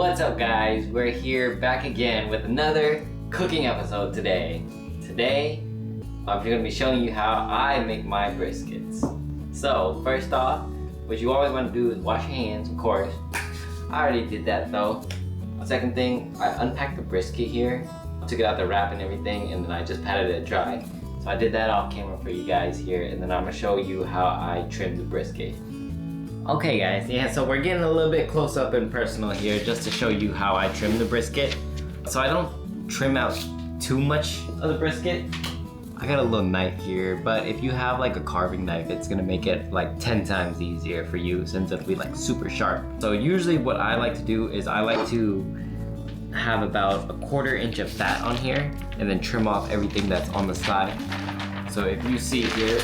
What's up guys? We're here back again with another cooking episode today. Today, I'm going to be showing you how I make my briskets. So, first off, what you always want to do is wash your hands, of course. I already did that though. Second thing, I unpacked the brisket here, took it out the wrap and everything, and then I just patted it dry. So I did that off camera for you guys here, and then I'm going to show you how I trim the brisket. Okay guys, yeah, so we're getting a little bit close up and personal here just to show you how I trim the brisket. So I don't trim out too much of the brisket. I got a little knife here, but if you have like a carving knife, it's gonna make it like 10 times easier for you since it'll be like super sharp. So usually what I like to do is I like to have about a 1/4 inch of fat on here and then trim off everything that's on the side. So if you see here,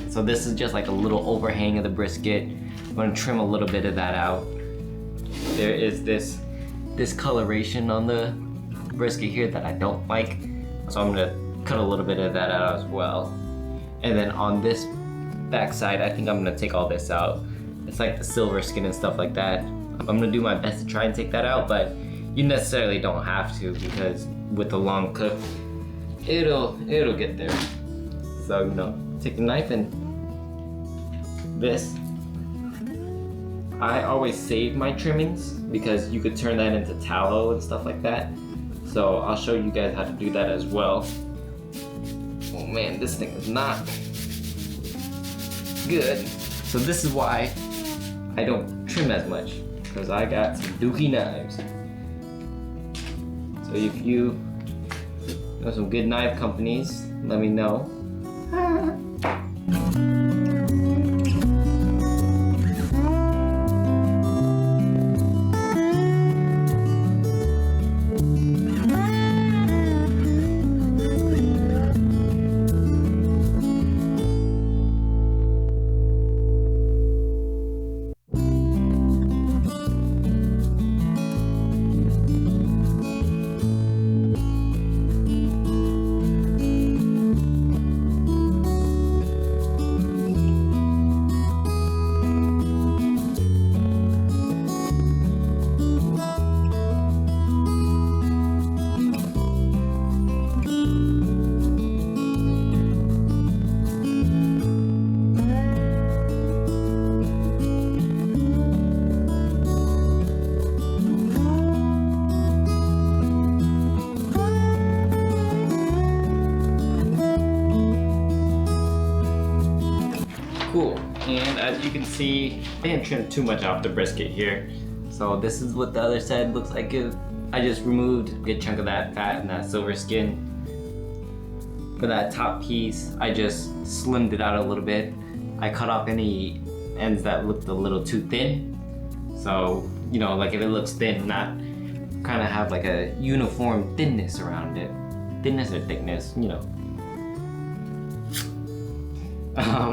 so this is just like a little overhang of the brisket. I'm gonna trim a little bit of that out. There is this discoloration on the brisket here that I don't like. So I'm gonna cut a little bit of that out as well. And then on this back side, I think I'm gonna take all this out. It's like the silver skin and stuff like that. I'm gonna do my best to try and take that out, but you necessarily don't have to because with the long cook, it'll get there. So, you know, take the knife and this. I always save my trimmings because you could turn that into tallow and stuff like that. So I'll show you guys how to do that as well. Oh man, this thing is not good. So this is why I don't trim as much, because I got some dookie knives. So if you know some good knife companies, let me know. Cool, and as you can see, I didn't trim too much off the brisket here. So this is what the other side looks like. I just removed a good chunk of that fat and that silver skin. For that top piece, I just slimmed it out a little bit. I cut off any ends that looked a little too thin. So, you know, like if it looks thin, not kind of have like a uniform thinness around it. Thinness or thickness, you know.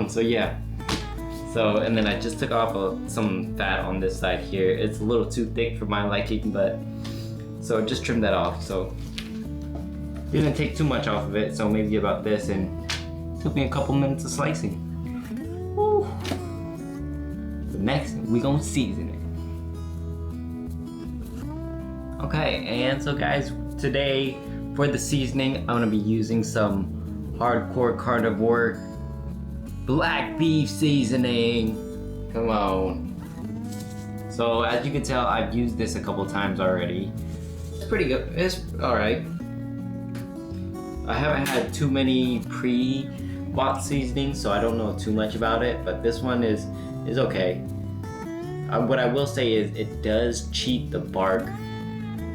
So yeah. So, and then I just took off some fat on this side here. It's a little too thick for my liking, but so just trim that off. So didn't take too much off of it, so maybe about this, and took me a couple minutes of slicing. Woo. The next, we gonna season it. Okay, and so guys, today for the seasoning, I'm gonna be using some hardcore carnivore black beef seasoning. Come on. So as you can tell, I've used this a couple times already. It's pretty good. It's alright. I haven't had too many pre-bought seasonings, so I don't know too much about it, but this one is okay. What I will say is it does cheat the bark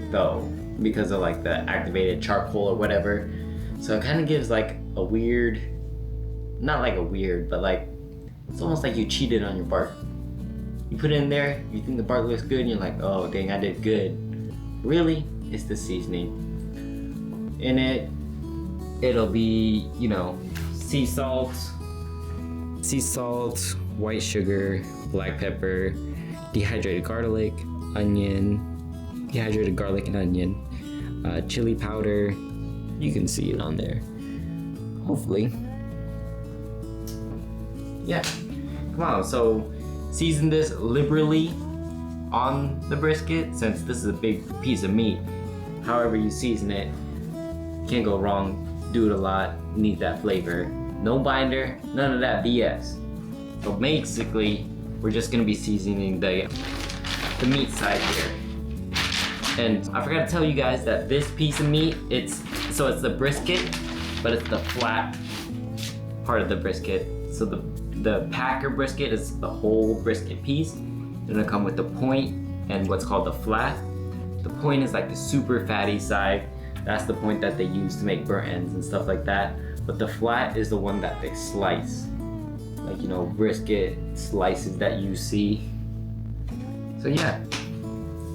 though, because of like the activated charcoal or whatever. So it kind of gives like a weird, not like a weird, but like it's almost like you cheated on your bark. You put it in there, you think the bark looks good, and you're like, oh dang, I did good. Really, it's the seasoning. In it, it'll be, you know, sea salt, white sugar, black pepper, dehydrated garlic, onion, dehydrated garlic and onion, chili powder. You can see it on there, hopefully. Yeah, come on. So season this liberally on the brisket, since this is a big piece of meat. However you season it, can't go wrong. Do it a lot, need that flavor. No binder, none of that BS. So basically, we're just gonna be seasoning the meat side here. And I forgot to tell you guys that this piece of meat, it's the brisket, but it's the flat part of the brisket. So the packer brisket is the whole brisket piece. It's gonna come with the point and what's called the flat. The point is like the super fatty side. That's the point that they use to make burnt ends and stuff like that. But the flat is the one that they slice. Like, you know, brisket slices that you see. So yeah.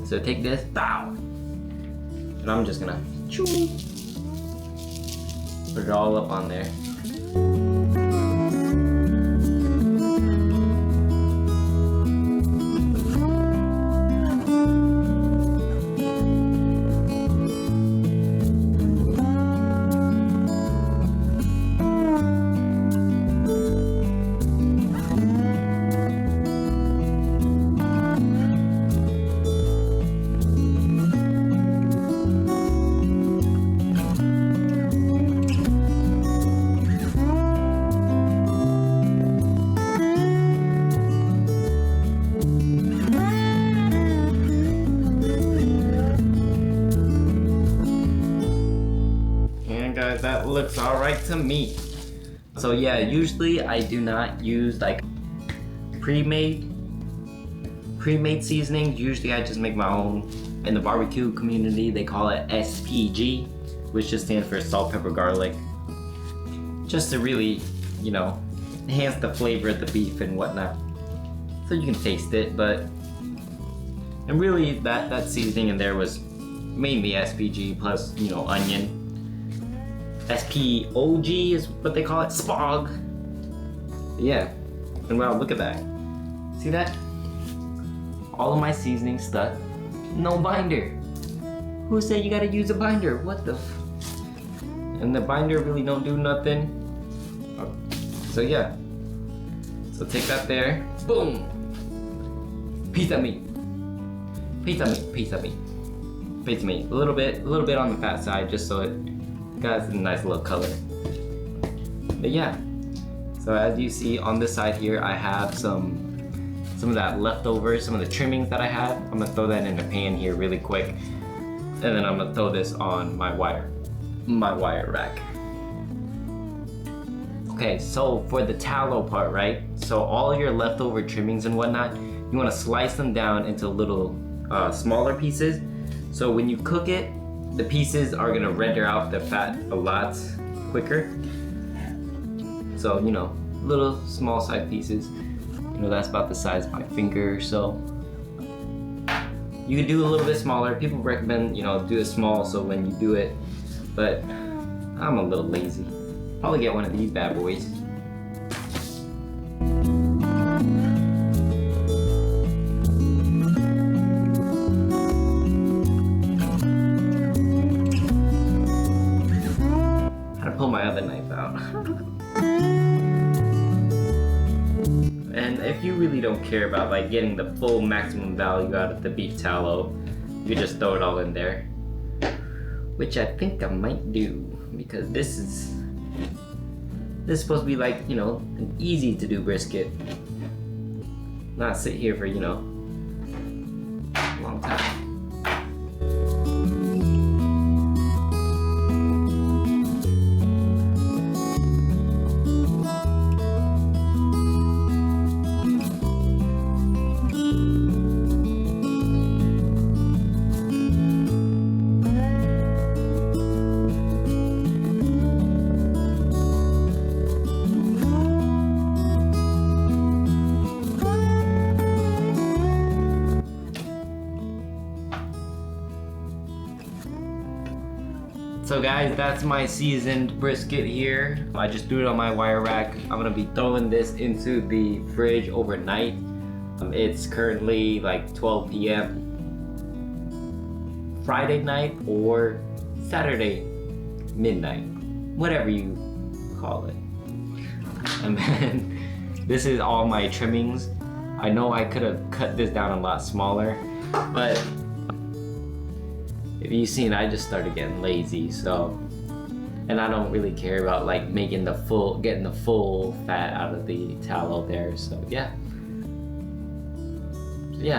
So take this, bow. And I'm just gonna put it all up on there. That looks all right to me. So yeah, usually I do not use like pre-made seasonings. Usually I just make my own. In the barbecue community, they call it SPG, which just stands for salt, pepper, garlic. Just to really, you know, enhance the flavor of the beef and whatnot. So you can taste it, and really that seasoning in there was mainly SPG plus, you know, onion. SPOG is what they call it, SPOG. Yeah, and wow, look at that. See that? All of my seasoning stuck. No binder. Who said you gotta use a binder? What the And the binder really don't do nothing. So yeah. So take that there. Boom! Piece of meat. Piece of meat, piece of meat. Piece of meat. A little bit on the fat side, just so it got a nice little color. But yeah, so as you see on this side here, I have some of that leftover, some of the trimmings that I had. I'm gonna throw that in the pan here really quick, and then I'm gonna throw this on my wire rack. Okay, so for the tallow part, right? So all your leftover trimmings and whatnot, you wanna slice them down into little smaller pieces. So when you cook it, the pieces are gonna render out the fat a lot quicker. So, you know, little small size pieces. You know, that's about the size of my finger or so. You could do a little bit smaller. People recommend, you know, do it small so when you do it, but I'm a little lazy. Probably get one of these bad boys. Pull my other knife out. And if you really don't care about like getting the full maximum value out of the beef tallow, you just throw it all in there, which I think I might do, because this is supposed to be like, you know, an easy to do brisket, not sit here for, you know, a long time. So guys, that's my seasoned brisket here. I just threw it on my wire rack. I'm gonna be throwing this into the fridge overnight. It's currently like 12 p.m. Friday night or Saturday midnight, whatever you call it. And then this is all my trimmings. I know I could have cut this down a lot smaller. But if you've seen, I just started getting lazy, so, and I don't really care about like getting the full fat out of the tallow there. So yeah.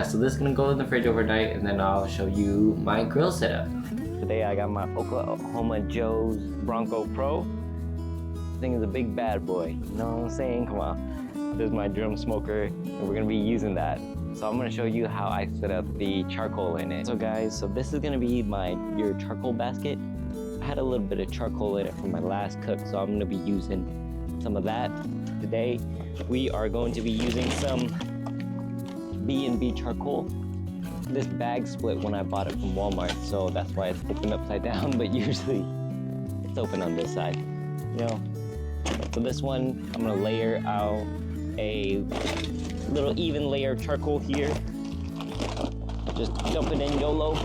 So this is gonna go in the fridge overnight, and then I'll show you my grill setup. Today I got my Oklahoma Joe Bronco Pro. This thing is a big bad boy, you know what I'm saying? Come on. This is my drum smoker, and we're gonna be using that. So I'm gonna show you how I set up the charcoal in it. So guys, so this is gonna be your charcoal basket. I had a little bit of charcoal in it from my last cook, so I'm gonna be using some of that. Today, we are going to be using some B&B charcoal. This bag split when I bought it from Walmart, so that's why it's open upside down, but usually it's open on this side, you know? So this one, I'm gonna layer out a little even layer of charcoal here. Just dump it in YOLO.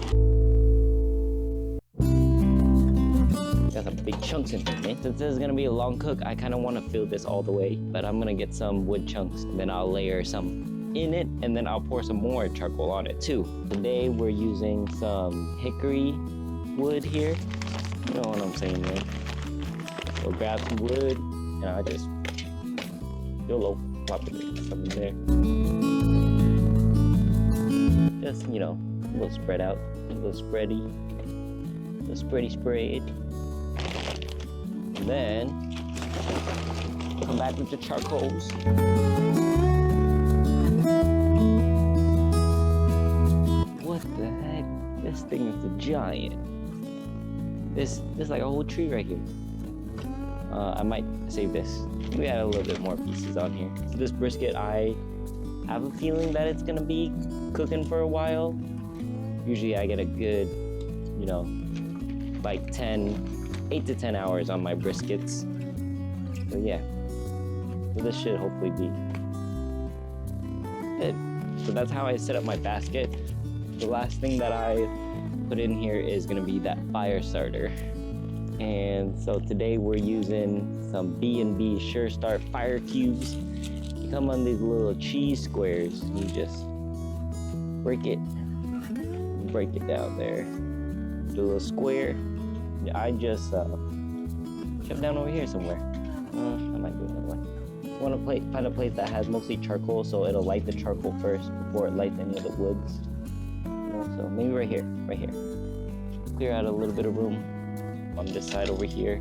Got some big chunks in here, man. Since this is gonna be a long cook, I kinda wanna fill this all the way, but I'm gonna get some wood chunks, and then I'll layer some in it, and then I'll pour some more charcoal on it too. Today we're using some hickory wood here. You know what I'm saying, man. So grab some wood, and I just YOLO, pop it some in there. Just, you know, a little spread out, a little spready, a little spread. And then come back with the charcoals. What the heck? This thing is a giant. This is like a whole tree right here. I might save this. We add a little bit more pieces on here. So this brisket, I have a feeling that it's gonna be cooking for a while. Usually I get a good, you know, like 8 to 10 hours on my briskets. So yeah, so this should hopefully be good. So that's how I set up my basket. The last thing that I put in here is gonna be that fire starter. And so today we're using some B&B Sure Start fire cubes. You come on these little cheese squares, and you just break it down there. Do a little square. I just shove down over here somewhere. I might do another one. You want to find a place that has mostly charcoal, so it'll light the charcoal first before it lights any of the woods. So maybe right here. Clear out a little bit of room on this side over here.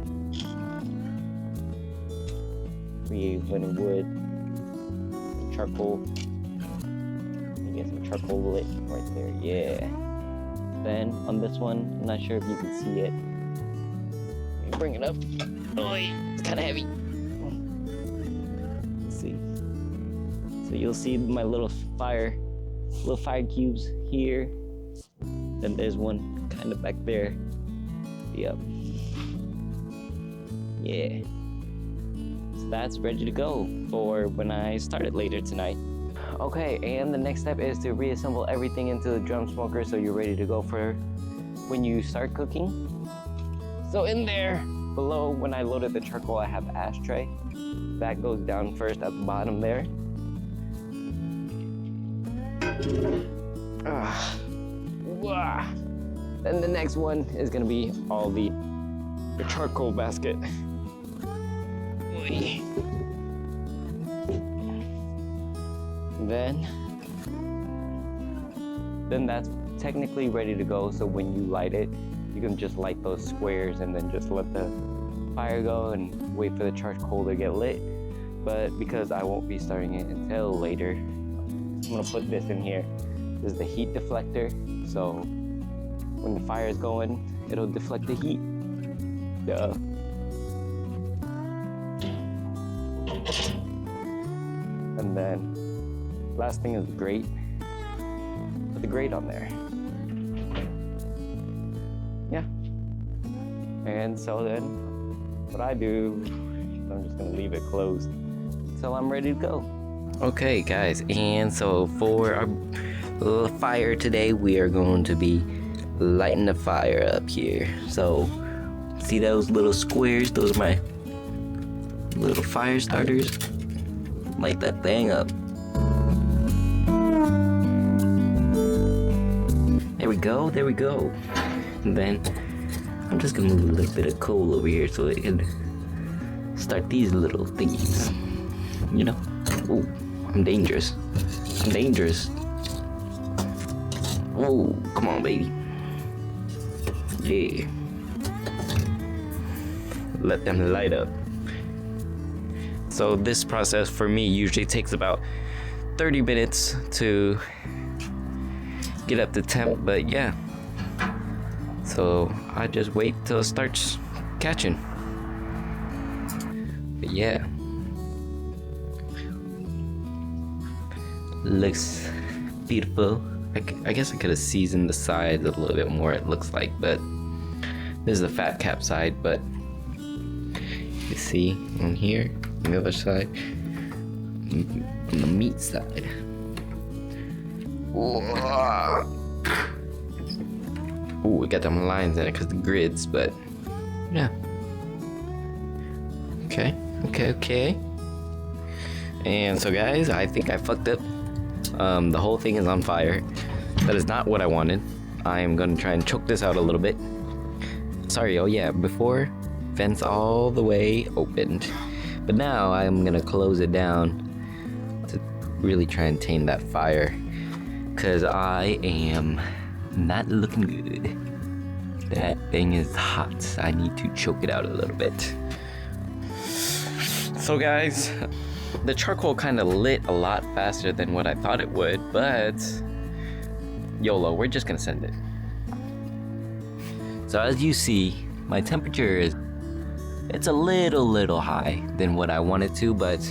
Create winning wood, charcoal. Get some charcoal lit right there, yeah. Then on this one, I'm not sure if you can see it. Let me bring it up. Oh, it's kind of heavy. Let's see. So you'll see my little fire cubes here. Then there's one kind of back there. Yep. Yeah. So that's ready to go for when I start it later tonight. Okay, and the next step is to reassemble everything into the drum smoker so you're ready to go for when you start cooking. So in there, below, when I loaded the charcoal, I have the ashtray. That goes down first at the bottom there. Then the next one is gonna be all the charcoal basket. Then that's technically ready to go, so when you light it, you can just light those squares and then just let the fire go and wait for the charcoal to get lit. But because I won't be starting it until later, I'm gonna put this in here. This is the heat deflector, so when the fire is going, it'll deflect the heat. Duh. And then last thing is the grate. Put the grate on there. Yeah. And so then what I do, I'm just gonna leave it closed until I'm ready to go. Okay guys, and so for our little fire today, we are going to be lighting the fire up here. So see those little squares? Those are my little fire starters. Light that thing up. There we go, there we go. And then I'm just gonna move a little bit of coal over here so it can start these little thingies. You know? Ooh, I'm dangerous. I'm dangerous. Oh, come on, baby. Yeah. Let them light up. So this process for me usually takes about 30 minutes to get up to temp, but yeah. So I just wait till it starts catching. But yeah. Looks beautiful. I guess I could have seasoned the sides a little bit more, it looks like, but this is the fat cap side, but you see on here, on the other side, on the meat side. Ooh, we got them lines in it because the grids, but yeah. Okay. And so guys, I think I fucked up. The whole thing is on fire. That is not what I wanted. I am gonna try and choke this out a little bit. Sorry, oh yeah, before, vents all the way opened. But now I'm gonna close it down to really try and tame that fire. Cause I am not looking good. That thing is hot. I need to choke it out a little bit. So guys, the charcoal kind of lit a lot faster than what I thought it would, but YOLO, we're just gonna send it. So as you see, my temperature is, it's a little high than what I wanted to, but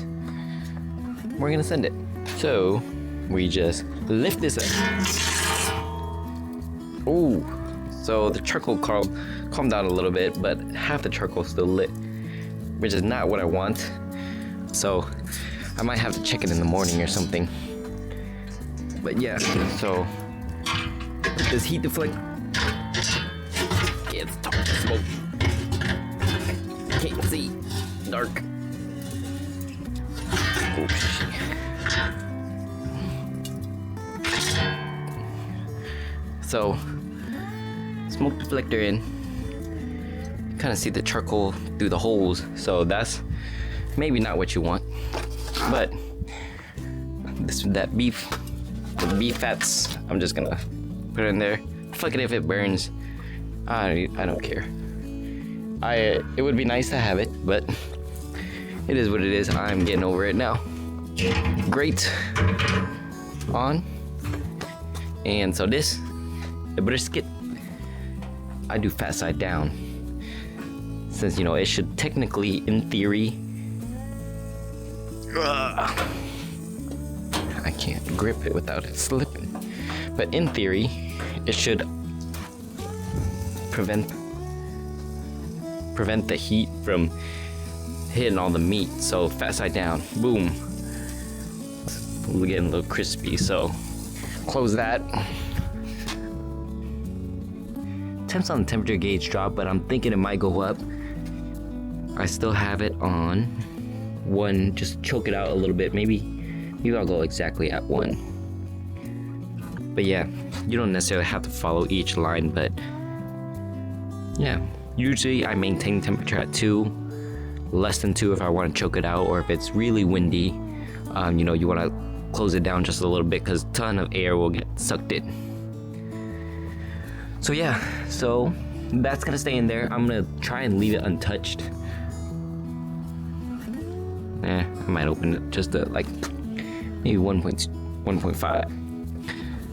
we're gonna send it. So we just lift this up. Ooh, so the charcoal calmed down a little bit, but half the charcoal still lit, which is not what I want. So I might have to check it in the morning or something. But yeah, so this heat deflect. It's dark smoke. Can't see. Dark. Oh shit. So smoke deflector in. Kind of see the charcoal through the holes. So that's maybe not what you want. But the beef fats, I'm just gonna put it in there. Fuck it if it burns. I don't care. It would be nice to have it, but it is what it is. I'm getting over it now. Great. On. And so this, the brisket, I do fat side down. Since, you know, it should technically, in theory, I can't grip it without it slipping. But in theory, it should prevent the heat from hitting all the meat. So fat side down, boom. We're getting a little crispy, so close that. Temps on the temperature gauge drop, but I'm thinking it might go up. I still have it on 1, just choke it out a little bit. Maybe I'll go exactly at 1. But yeah, you don't necessarily have to follow each line, but yeah, usually I maintain temperature at 2, less than 2 if I want to choke it out, or if it's really windy, you know, you want to close it down just a little bit because a ton of air will get sucked in. So yeah, so that's gonna stay in there. I'm gonna try and leave it untouched. I might open it just to like maybe 1.5.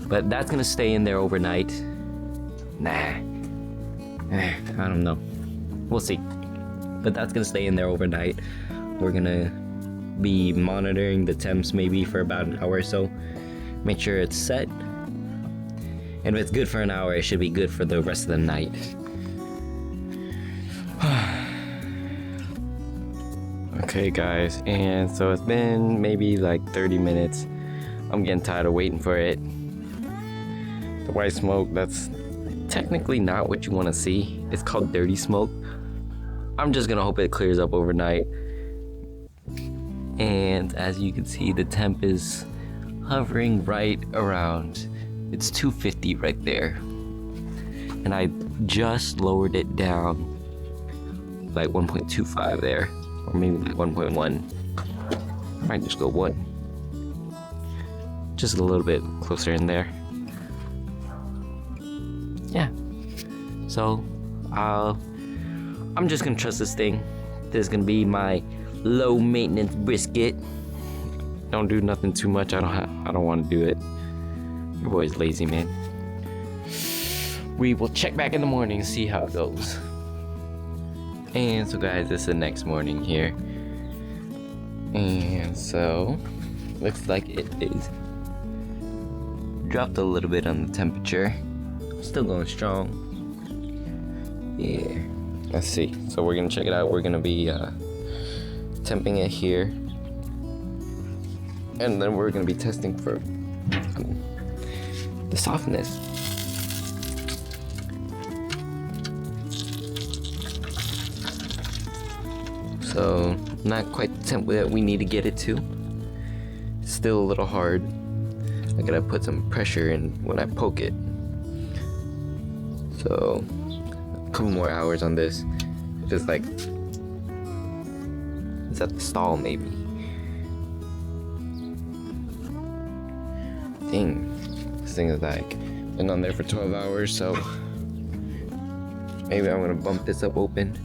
But that's gonna stay in there overnight. I don't know. We'll see. But that's gonna stay in there overnight. We're gonna be monitoring the temps maybe for about an hour or so. Make sure it's set. And if it's good for an hour, it should be good for the rest of the night. Okay guys, and so it's been maybe like 30 minutes. I'm getting tired of waiting for it. The white smoke, that's technically not what you want to see. It's called dirty smoke. I'm just gonna hope it clears up overnight. And as you can see, the temp is hovering right around, it's 250 right there. and I just lowered it down like 1.25 there, or maybe like 1.1. Might just go 1, just a little bit closer in there. Yeah, so I'm just gonna trust this thing. This is gonna be my low maintenance brisket. Don't do nothing too much. I don't want to do it. Your boy's lazy, man. We will check back in the morning and see how it goes. And so guys, it's the next morning here. And so, looks like it is dropped a little bit on the temperature. Still going strong. Yeah, let's see. So we're gonna check it out. We're gonna be temping it here. And then we're gonna be testing for the softness. So not quite the temp that we need to get it to. Still a little hard. I gotta put some pressure in when I poke it. So a couple more hours on this. Just like it's at the stall maybe. Dang, this thing is like been on there for 12 hours, so maybe I'm gonna bump this up open,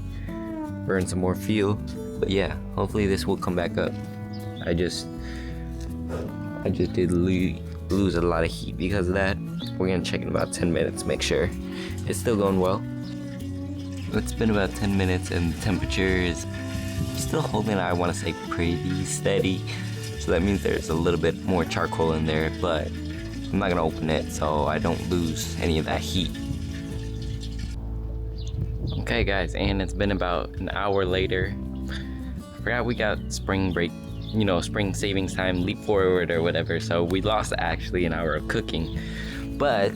burn some more fuel. But yeah, hopefully this will come back up. I just did lose a lot of heat because of that. We're gonna check in about 10 minutes, make sure it's still going well. It's been about 10 minutes and the temperature is still holding, I want to say, pretty steady. So that means there's a little bit more charcoal in there, but I'm not gonna open it so I don't lose any of that heat. Okay guys, and it's been about an hour later. I forgot we got spring break, you know, spring savings time, leap forward or whatever, so we lost actually an hour of cooking. But,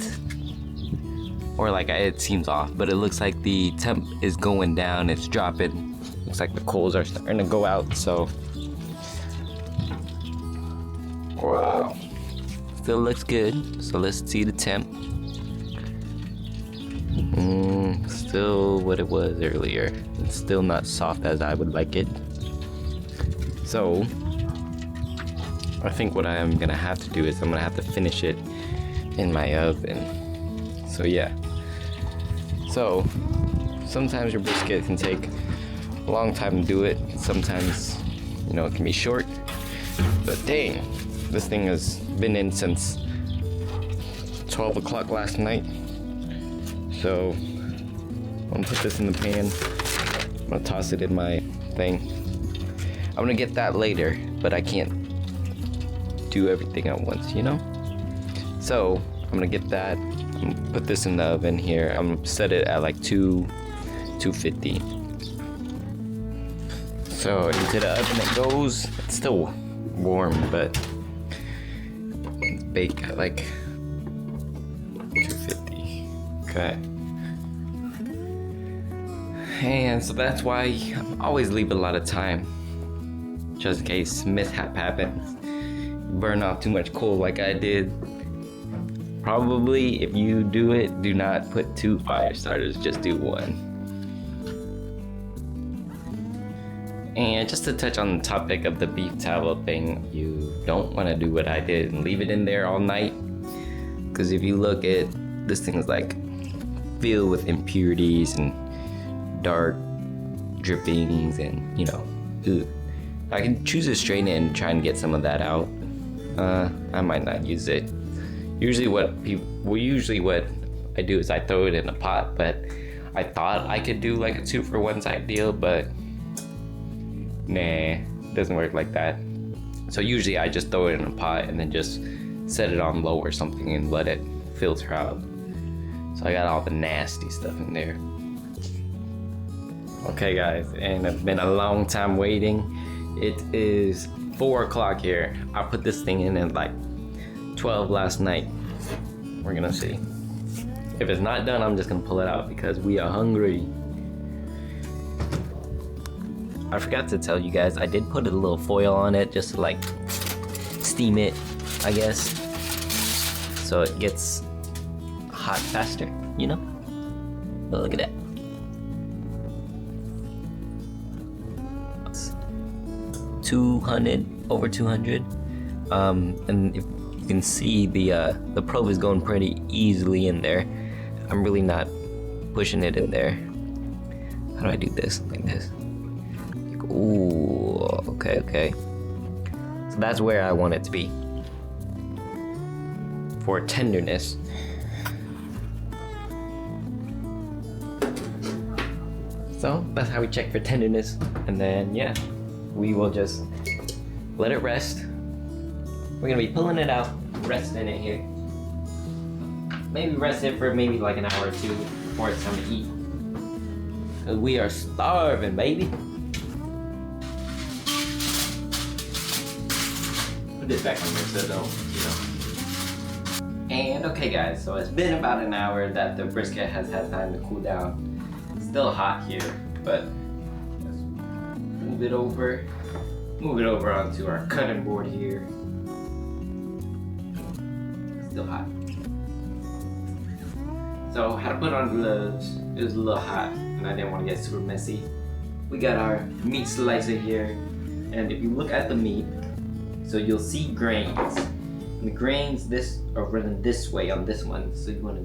or like it seems off, but it looks like the temp is going down, it's dropping. Looks like the coals are starting to go out, so. Wow. Still looks good, so let's see the temp. Still what it was earlier. It's still not soft as I would like it. So, I think what I'm gonna have to do is I'm gonna have to finish it in my oven. So yeah. So, sometimes your brisket can take a long time to do it. Sometimes, you know, it can be short. But dang, this thing has been in since 12 o'clock last night. So, I'm gonna put this in the pan. I'm gonna toss it in my thing. I'm gonna get that later, but I can't do everything at once, you know? So, I'm gonna get that. I'm gonna put this in the oven here. I'm gonna set it at like 250. So, into the oven it goes. It's still warm, but it's baked at like 250. Okay. And so that's why I always leave a lot of time, just in case mishap happens. Burn off too much coal like I did. Probably if you do it, do not put 2 fire starters, just do 1. And just to touch on the topic of the beef tallow thing, you don't want to do what I did and leave it in there all night. Because if you look at this thing is like filled with impurities and dark drippings and, you know, ugh. I can choose to strain it and try and get some of that out. I might not use it. Usually what I do is I throw it in a pot, but I thought I could do like a 2-for-1 type deal, but nah, it doesn't work like that. So usually I just throw it in a pot and then just set it on low or something and let it filter out. So I got all the nasty stuff in there. Okay guys, and it's been a long time waiting. It is 4 o'clock here. I put this thing in at like 12 last night. We're gonna see. If it's not done, I'm just gonna pull it out because we are hungry. I forgot to tell you guys, I did put a little foil on it just to like steam it, I guess. So it gets hot faster, you know? Oh, look at that. Over 200. And if you can see, the probe is going pretty easily in there. I'm really not pushing it in there. How do I do this? Like this. Ooh, okay. So that's where I want it to be. For tenderness. So that's how we check for tenderness. And then, yeah, we will just let it rest. We're gonna be pulling it out, resting it here. Maybe rest it for maybe like an hour or two before it's time to eat. Cause we are starving, baby. Put this back on there so don't, And okay guys, so it's been about an hour that the brisket has had time to cool down. It's still hot here, but let's move it over onto our cutting board here. Still hot. So I had to put on gloves. It was a little hot and I didn't want to get super messy. We got our meat slicer here, and if you look at the meat, so you'll see grains. And the grains are running this way on this one. So what you want to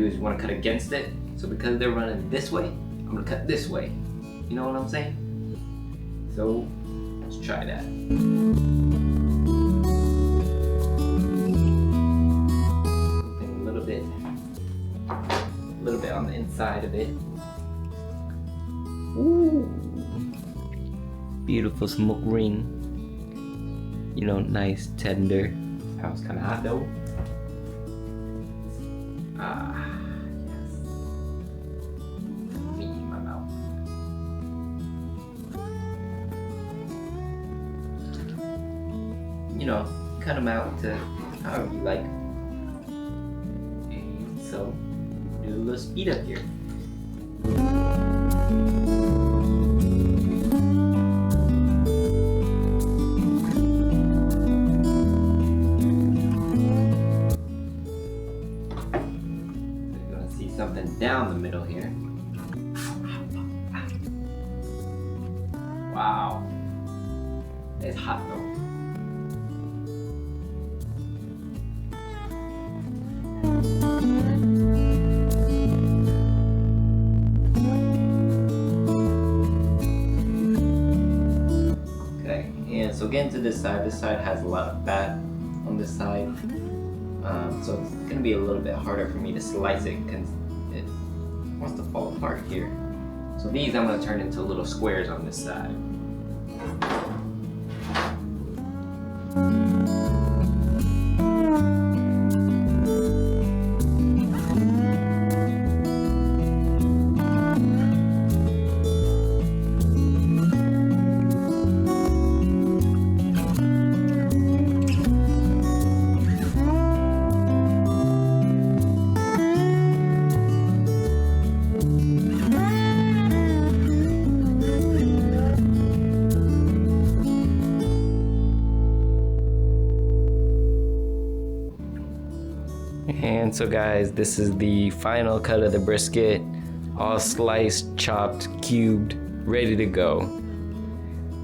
do is you want to cut against it. So because they're running this way, I'm gonna cut this way. You know what I'm saying? So let's try that. Something a little bit on the inside of it. Ooh, beautiful smoke ring. Nice, tender. That was kind of hot though. Ah, yes. Meat in my mouth. Cut them out to however you like. And so, do a little speed up here. Something down the middle here. Wow. It's hot though. Okay, and so getting to this side has a lot of fat on this side. So it's gonna be a little bit harder for me to slice it because it wants to fall apart here. So these I'm gonna turn into little squares on this side. And so guys, this is the final cut of the brisket, all sliced, chopped, cubed, ready to go.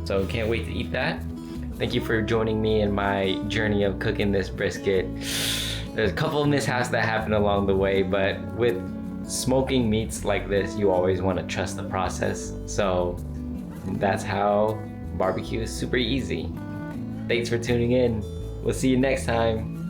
So can't wait to eat that. Thank you for joining me in my journey of cooking this brisket. There's a couple of mishaps that happened along the way, but with smoking meats like this, you always want to trust the process. So that's how barbecue is super easy. Thanks for tuning in. We'll see you next time.